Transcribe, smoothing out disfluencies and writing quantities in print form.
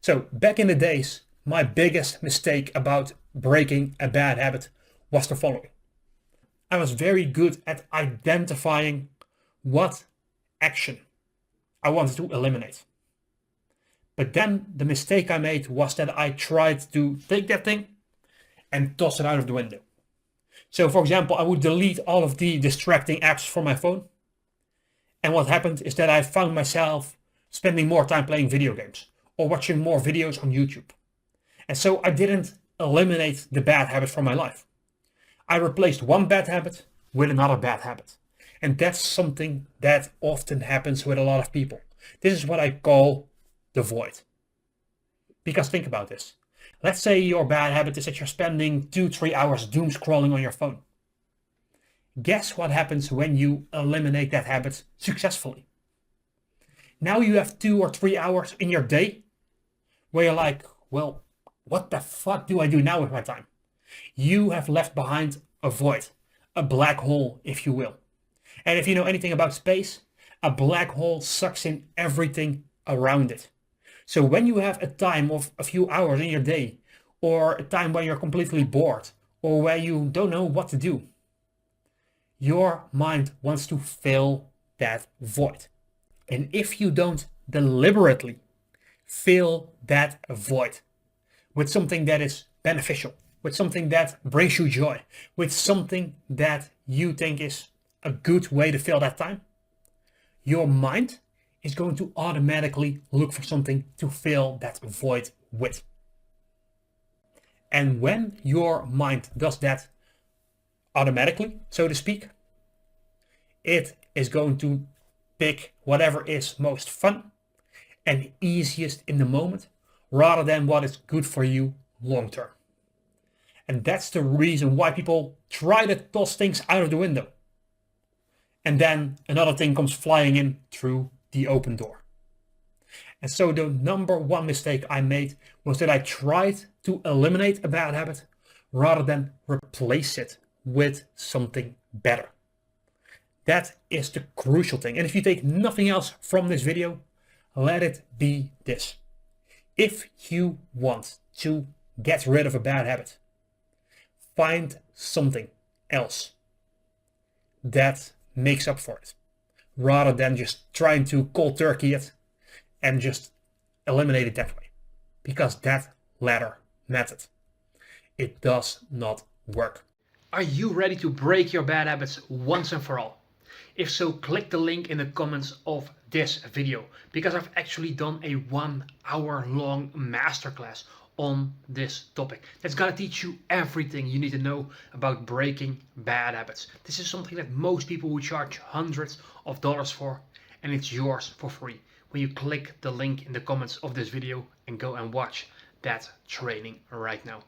So back in the days, my biggest mistake about breaking a bad habit was the following. I was very good at identifying what action I wanted to eliminate. But then the mistake I made was that I tried to take that thing and toss it out of the window. So for example, I would delete all of the distracting apps from my phone. And what happened is that I found myself spending more time playing video games or watching more videos on YouTube. And so I didn't eliminate the bad habit from my life. I replaced one bad habit with another bad habit. And that's something that often happens with a lot of people. This is what I call the void. Because think about this. Let's say your bad habit is that you're spending 2-3 hours doom scrolling on your phone. Guess what happens when you eliminate that habit successfully? Now you have 2 or 3 hours in your day where you're like, well, what the fuck do I do now with my time? You have left behind a void, a black hole, if you will. And if you know anything about space, a black hole sucks in everything around it. So when you have a time of a few hours in your day, or a time when you're completely bored, or where you don't know what to do, your mind wants to fill that void. And if you don't deliberately fill that void with something that is beneficial, with something that brings you joy, with something that you think is a good way to fill that time, your mind is going to automatically look for something to fill that void with. And when your mind does that automatically, so to speak, it is going to pick whatever is most fun and easiest in the moment, rather than what is good for you long term. And that's the reason why people try to toss things out of the window. And then another thing comes flying in through the open door. And so the number one mistake I made was that I tried to eliminate a bad habit rather than replace it with something better. That is the crucial thing. And if you take nothing else from this video, let it be this. If you want to get rid of a bad habit, find something else that makes up for it, rather than just trying to cold turkey it and just eliminate it that way. Because that latter method, it does not work. Are you ready to break your bad habits once and for all? If so, click the link in the comments of this video, because I've actually done a 1 hour long masterclass on this topic that's gonna teach you everything you need to know about breaking bad habits. This is something that most people would charge hundreds of dollars for, and it's yours for free when you click the link in the comments of this video and go and watch that training right now.